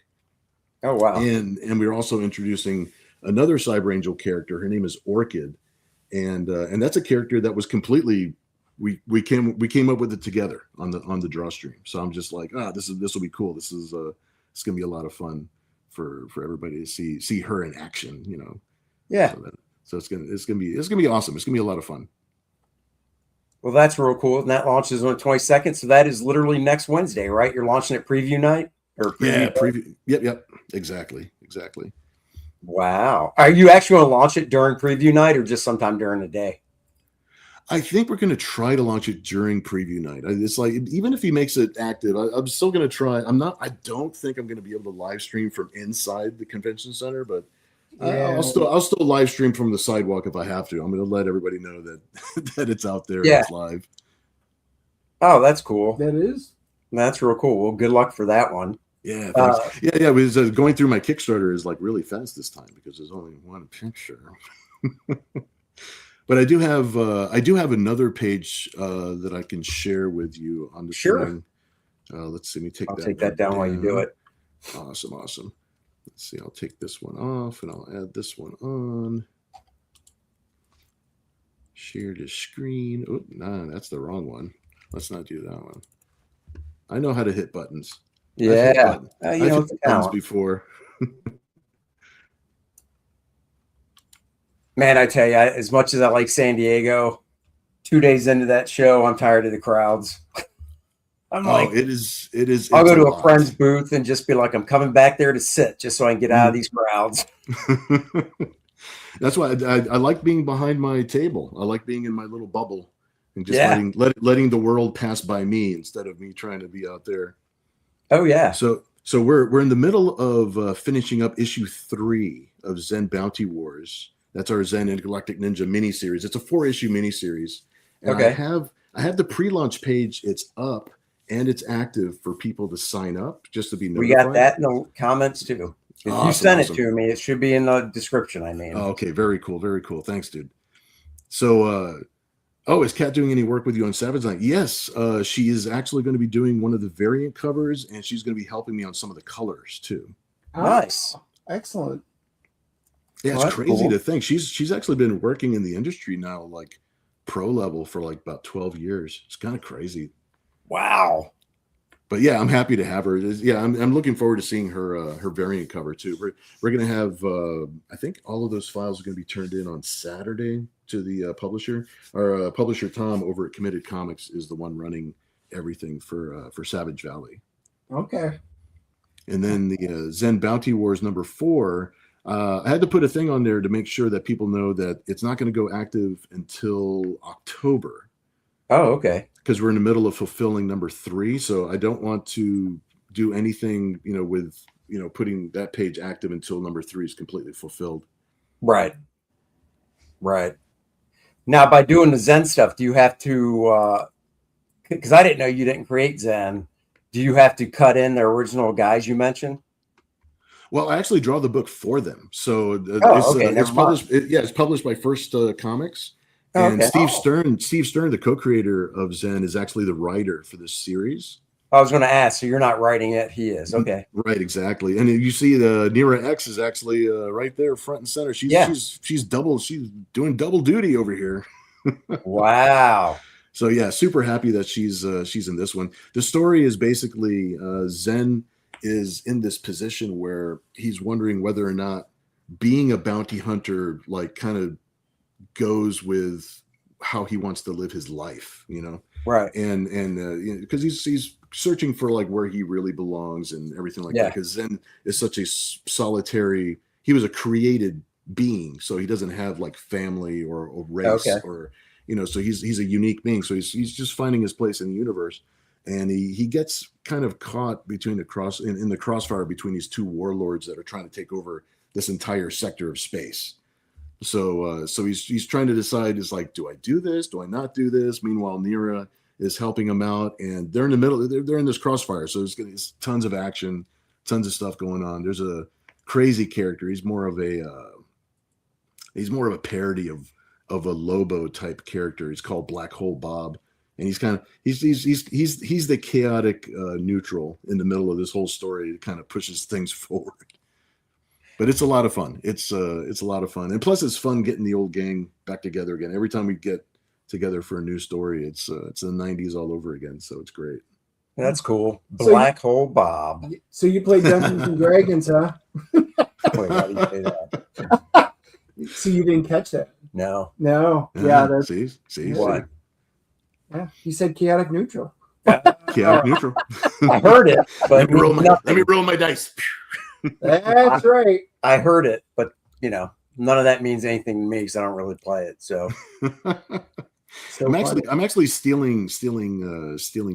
Oh wow. And we're also introducing another Cyber Angel character. Her name is Orchid. And that's a character that was completely we came up with it together on the draw stream. So I'm just like, this will be cool. It's gonna be a lot of fun for everybody to see her in action, Yeah. So it's gonna be awesome. It's gonna be a lot of fun. Well, that's real cool. And that launches on the 22nd. So that is literally next Wednesday, right? You're launching at preview night or preview Yeah, night? preview. Yep. Exactly. Wow. Are you actually going to launch it during preview night or just sometime during the day? I think we're going to try to launch it during preview night. It's like, even if he makes it active, I'm still going to try. I don't think I'm going to be able to live stream from inside the convention center, but I'll still live stream from the sidewalk if I have to. I'm going to let everybody know that that it's out there and it's live. Oh, that's cool. That is. That's real cool. Well, good luck for that one. Yeah, thanks. Yeah. Going through my Kickstarter is like really fast this time because there's only one picture. But I do have another page that I can share with you on the thing. Let's see. I'll take that down while you do it. Awesome. Let's see. I'll take this one off and I'll add this one on. Share the screen. Oh, no, that's the wrong one. Let's not do that one. I know how to hit buttons. Yeah. I've hit buttons before. Man, I tell you, as much as I like San Diego, 2 days into that show, I'm tired of the crowds. It is. I'll go to a friend's booth and just be like, I'm coming back there to sit just so I can get out of these crowds. That's why I like being behind my table. I like being in my little bubble and just letting the world pass by me instead of me trying to be out there. Oh yeah. So we're in the middle of finishing up issue 3 of Zen Bounty Wars. That's our Zen Intergalactic Ninja miniseries. It's a 4-issue miniseries. And okay. I have the pre-launch page. It's up and it's active for people to sign up just to be notified. We got that in the comments too. If you sent it to me, it should be in the description. Okay, very cool. Thanks, dude. So, is Kat doing any work with you on Savage Night? Yes, she is actually going to be doing one of the variant covers, and she's going to be helping me on some of the colors too. Nice, excellent. Yeah, it's crazy to think she's actually been working in the industry now, like pro level, for like about 12 years. It's kind of crazy. Wow. But yeah, I'm happy to have her. Yeah, I'm looking forward to seeing her variant cover too. We're gonna have I think all of those files are gonna be turned in on Saturday to the publisher. Our publisher Tom over at Committed Comics is the one running everything for Savage Valley. Okay. And then the Zen Bounty Wars #4. I had to put a thing on there to make sure that people know that it's not going to go active until October. Oh, okay. Because we're in the middle of fulfilling #3, so I don't want to do anything, with putting that page active until #3 is completely fulfilled. Right. Now, by doing the Zen stuff, do you have to? Because I didn't know you didn't create Zen. Do you have to cut in the original guys you mentioned? Well, I actually draw the book for them. So it's published. It's published by First Comics. And Steve Stern, the co-creator of Zen, is actually the writer for this series. I was going to ask, so you're not writing it, he is. Okay. Right, exactly. And you see the Nira X is actually right there front and center. She's doing double duty over here. Wow. So yeah, super happy that she's in this one. The story is basically Zen is in this position where he's wondering whether or not being a bounty hunter kind of goes with how he wants to live his life, right? And because he's searching for where he really belongs and everything that. Because Zen is such a solitary. He was a created being, so he doesn't have family or race or So he's a unique being. So he's just finding his place in the universe. And he gets kind of caught between in the crossfire between these two warlords that are trying to take over this entire sector of space. So he's trying to decide, do I do this? Do I not do this? Meanwhile, Nira is helping him out, and they're in the middle. They're in this crossfire. So there's tons of action, tons of stuff going on. There's a crazy character. He's more of a parody of a Lobo type character. He's called Black Hole Bob. And he's the chaotic neutral in the middle of this whole story. It kind of pushes things forward, but it's a lot of fun. It's a lot of fun, and plus it's fun getting the old gang back together again. Every time we get together for a new story, it's the 90s all over again. So it's great. That's cool. Black Hole Bob. So you play Dungeons and Dragons, huh? Wait, why do you say that? So you didn't catch that? No. Yeah, that's see what. Yeah, he said chaotic neutral. Chaotic neutral. I heard it, but let me roll my dice. That's right. I heard it, but none of that means anything to me because I don't really play it. So, So I'm actually stealing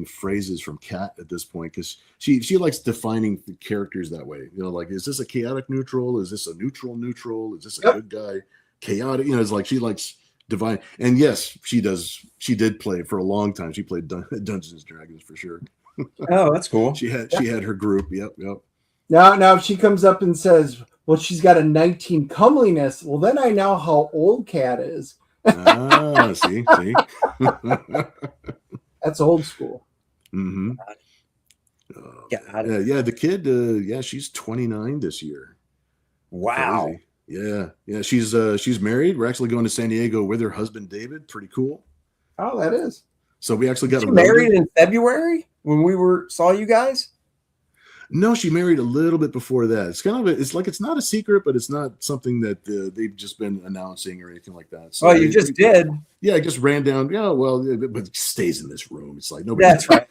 phrases from Kat at this point because she likes defining the characters that way. Like, is this a chaotic neutral? Is this a neutral neutral? Is this a good guy? Chaotic, it's like she likes divine. And yes, she does. She did play for a long time. She played Dungeons and Dragons for sure. Oh, that's cool. She had her group. Yep. Now if she comes up and says, well, she's got a 19 comeliness, well, then I know how old Kat is. See. That's old school. Mm-hmm. Yeah. The kid, she's 29 this year. Wow. Crazy. Yeah. She's married. We're actually going to San Diego with her husband David. Pretty cool. Oh, that is. So we actually got married in February when we saw you guys. No, she married a little bit before that. It's kind of it's not a secret, but it's not something that they've just been announcing or anything like that. So you just did. Yeah, I just ran down. Yeah, well, but it stays in this room. It's like nobody. That's right.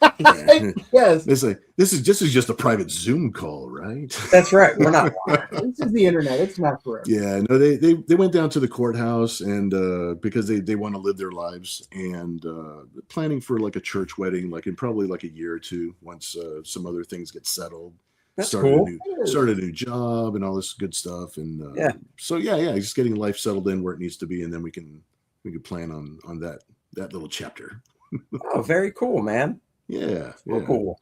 Yes. It's like this is just a private Zoom call, right? That's right. We're not. This is the internet. It's not forever. Yeah, no, they went down to the courthouse and because they want to live their lives and planning for like a church wedding, like in probably like a year or two once some other things get settled. That's started cool. Started a new job and all this good stuff, and so just getting life settled in where it needs to be, and then we can plan on that little chapter. Oh, very cool, man. Yeah. Cool.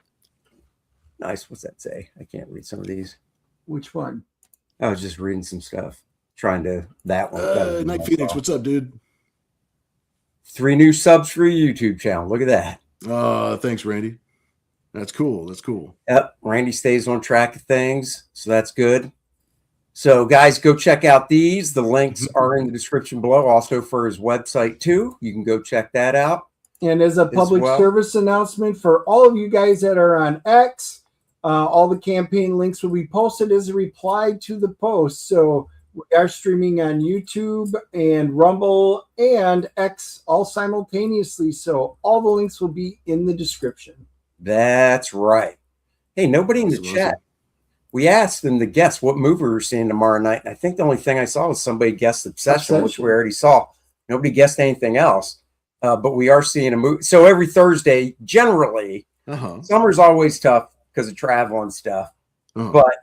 Nice. What's that say? I can't read some of these. Which one? I was just reading some stuff. That one. Night Phoenix, what's up, dude? 3 new subs for your YouTube channel. Look at that. Thanks, Randy. That's cool. Yep. Randy stays on track of things, so that's good. So, guys, go check out these. The links are in the description below, also for his website, too. You can go check that out. And as a public service announcement for all of you guys that are on X, all the campaign links will be posted as a reply to the post. So we are streaming on YouTube and Rumble and X all simultaneously. So all the links will be in the description. That's right. Hey, nobody in the chat. We asked them to guess what movie we're seeing tomorrow night. And I think the only thing I saw was somebody guessed Obsession, which we already saw. Nobody guessed anything else. But we are seeing a movie. So every Thursday, generally, summer's always tough because of travel and stuff. But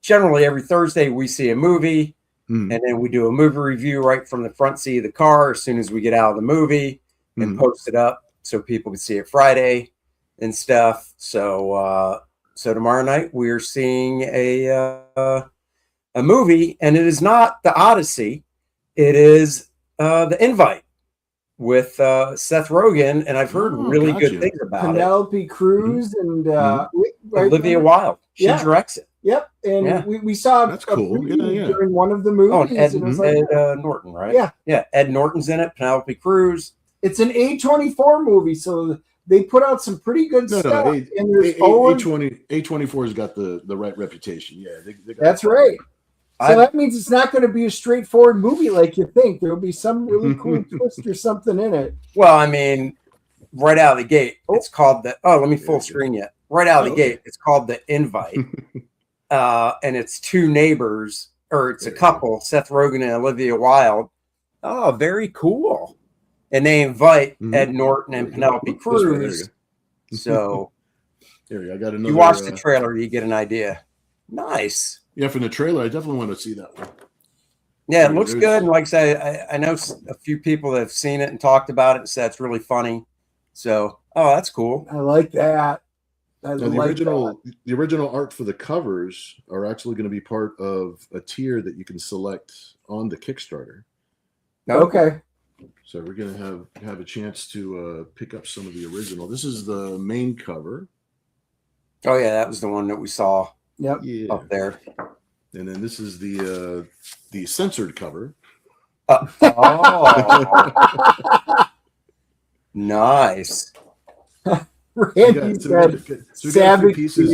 generally, every Thursday, we see a movie. And then we do a movie review right from the front seat of the car as soon as we get out of the movie and post it up so people can see it Friday and stuff. So tomorrow night we're seeing a movie, and it is not The Odyssey. It is The Invite with Seth Rogen, and I've heard really good things about Penelope Cruz and Olivia Wilde. She directs it. Yep, and we saw that's cool. During one of the movies. Ed Norton, right? Yeah. Ed Norton's in it. Penelope Cruz. It's an A24 movie, so they put out some pretty good stuff. A24's got the right reputation. Yeah, that's right. So that means it's not going to be a straightforward movie like you think. There'll be some really cool twist or something in it. Well, I mean, right out of the gate, it's called let me full screen yet. Right out of the gate, it's called The Invite. And it's 2 neighbors, or it's a couple, Seth Rogen and Olivia Wilde. Oh, very cool. And they invite Ed Norton and Penelope Cruz. So I got another. You watch the trailer, you get an idea. Nice. Yeah, from the trailer, I definitely want to see that one. Yeah, it looks good. And like I say, I know a few people that have seen it and talked about it and said it's really funny. So, that's cool. I like that. The original art for the covers are actually going to be part of a tier that you can select on the Kickstarter. Okay. So we're going to have a chance to pick up some of the original. This is the main cover. Oh yeah, that was the one that we saw. Yep. Yeah. Up there. And then this is the censored cover. Nice. Randy said, "Savage pieces."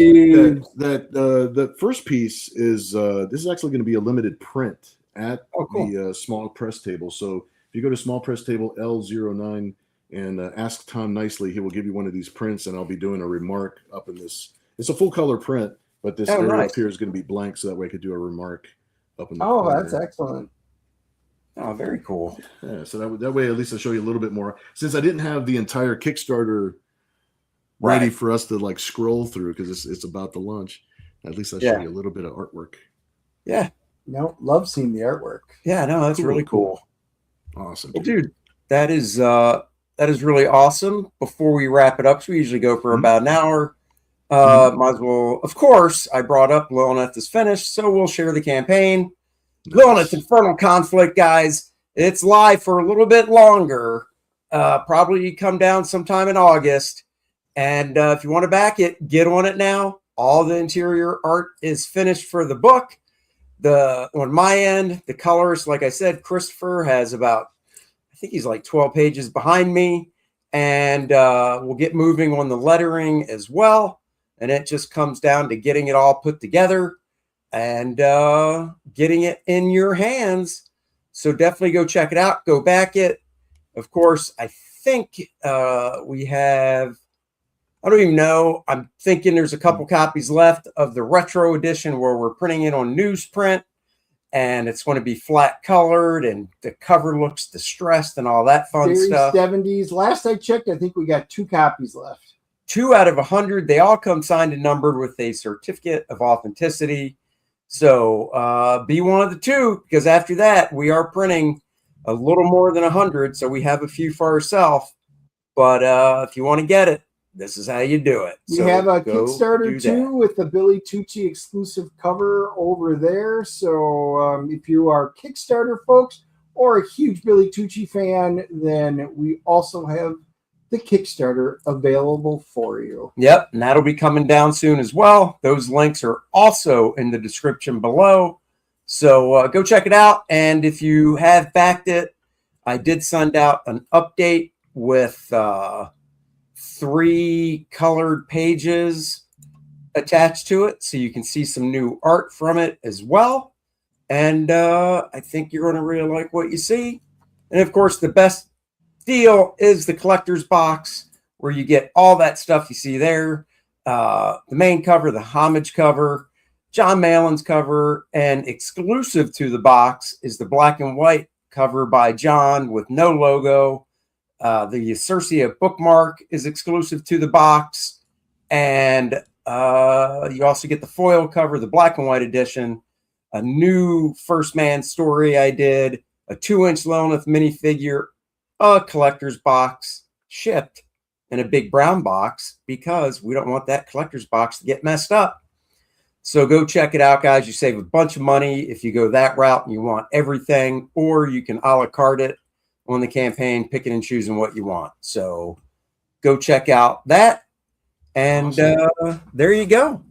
The first piece is this is actually going to be a limited print at the small press table. So if you go to small press table L09 and ask Tom nicely. He will give you one of these prints, and I'll be doing a remark up in this. It's a full color print, but this area nice. up here is going to be blank, so that way I could do a remark up in the Oh, corner. that's excellent. Oh, very cool. Yeah, so that way at least I'll show you a little bit more. Since I didn't have the entire Kickstarter ready for us to like scroll through because it's about the launch, at least I'll show you a little bit of artwork. Yeah. No, love seeing the artwork. Yeah, no, that's really cool. Awesome. Well, dude, that is really awesome. Before we wrap it up, so we usually go for about an hour. Might as well, of course, I brought up Lilineth is finished, so we'll share the campaign. Lilineth Infernal Conflict, guys. It's live for a little bit longer. Probably come down sometime in August. And if you want to back it, get on it now. All the interior art is finished for the book. On my end, the colorist, like I said, Christopher has about, I think he's like 12 pages behind me. And we'll get moving on the lettering as well. And it just comes down to getting it all put together and getting it in your hands. So definitely go check it out. Go back it. Of course, I think we have, I don't even know. I'm thinking there's a couple copies left of the retro edition where we're printing it on newsprint. And it's going to be flat colored and the cover looks distressed and all that fun stuff. 70s. Last I checked, I think we got 2 copies left. 2 out of 100. They all come signed and numbered with a certificate of authenticity. So be one of the 2, because after that, we are printing a little more than 100. So we have a few for ourselves. But if you want to get it, this is how you do it. We have a Kickstarter too with the Billy Tucci exclusive cover over there. So if you are Kickstarter folks or a huge Billy Tucci fan, then we also have the Kickstarter available for you. Yep, and that'll be coming down soon as well. Those links are also in the description below. So go check it out. And if you have backed it, I did send out an update with 3 colored pages attached to it, so you can see some new art from it as well. And I think you're going to really like what you see. And of course, the best deal is the collector's box, where you get all that stuff you see there. The main cover, the homage cover, John Malin's cover, and exclusive to the box is the black and white cover by John with no logo. The Circia bookmark is exclusive to the box. And you also get the foil cover, the black and white edition, a new First Man story I did, a 2-inch Lilineth minifigure, a collector's box shipped in a big brown box because we don't want that collector's box to get messed up. So go check it out, guys. You save a bunch of money if you go that route and you want everything, or you can a la carte it on the campaign, picking and choosing what you want. So go check out that. And there you go.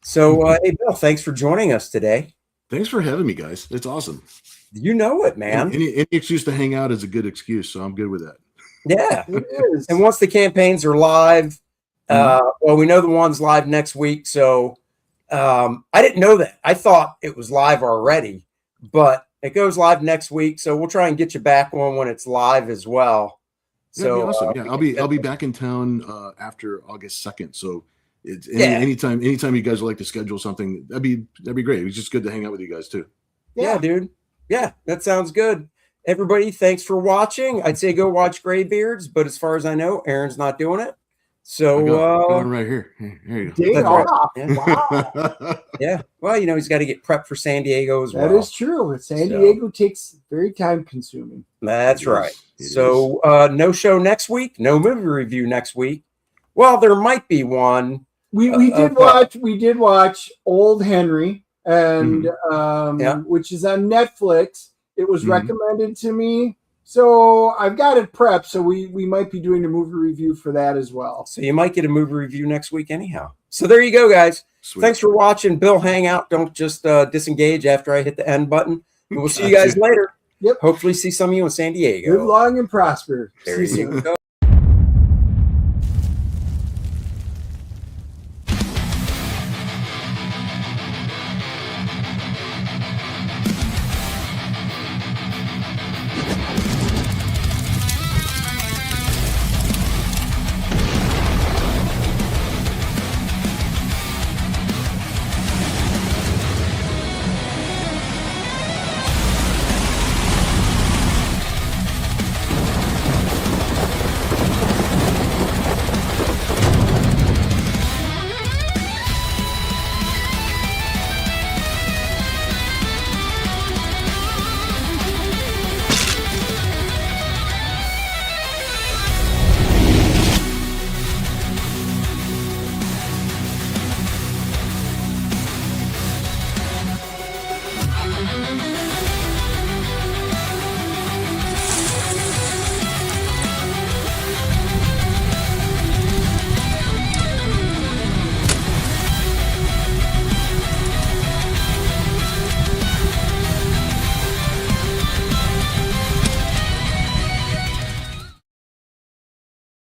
So, hey, Bill, thanks for joining us today. Thanks for having me, guys. It's awesome. You know it, man. Any excuse to hang out is a good excuse, so I'm good with that. Yeah. It is. And once the campaigns are live, well, we know the one's live next week. So I didn't know that. I thought it was live already, but it goes live next week. So we'll try and get you back on when it's live as well. So awesome. Yeah, I'll be back in town after August 2nd. So it's anytime you guys would like to schedule something, that'd be great. It was just good to hang out with you guys too. Yeah, dude. Yeah, that sounds good. Everybody, thanks for watching. I'd say go watch Graybeards, but as far as I know, Aaron's not doing it. So I got one right here. Here you go. Day off. Yeah. Wow. Yeah. Well, he's got to get prepped for San Diego as well. That is true. San Diego takes very time consuming. That's right. It So no show next week, no movie review next week. Well, there might be one. We did watch Old Henry, and which is on Netflix. It was recommended to me, so I've got it prepped. So we might be doing a movie review for that as well. So you might get a movie review next week anyhow. So there you go, guys. Sweet. Thanks for watching. Bill, hang out. Don't just disengage after I hit the end button. And we'll see you guys later. Yep. Hopefully see some of you in San Diego. Live long and prosper. There you go.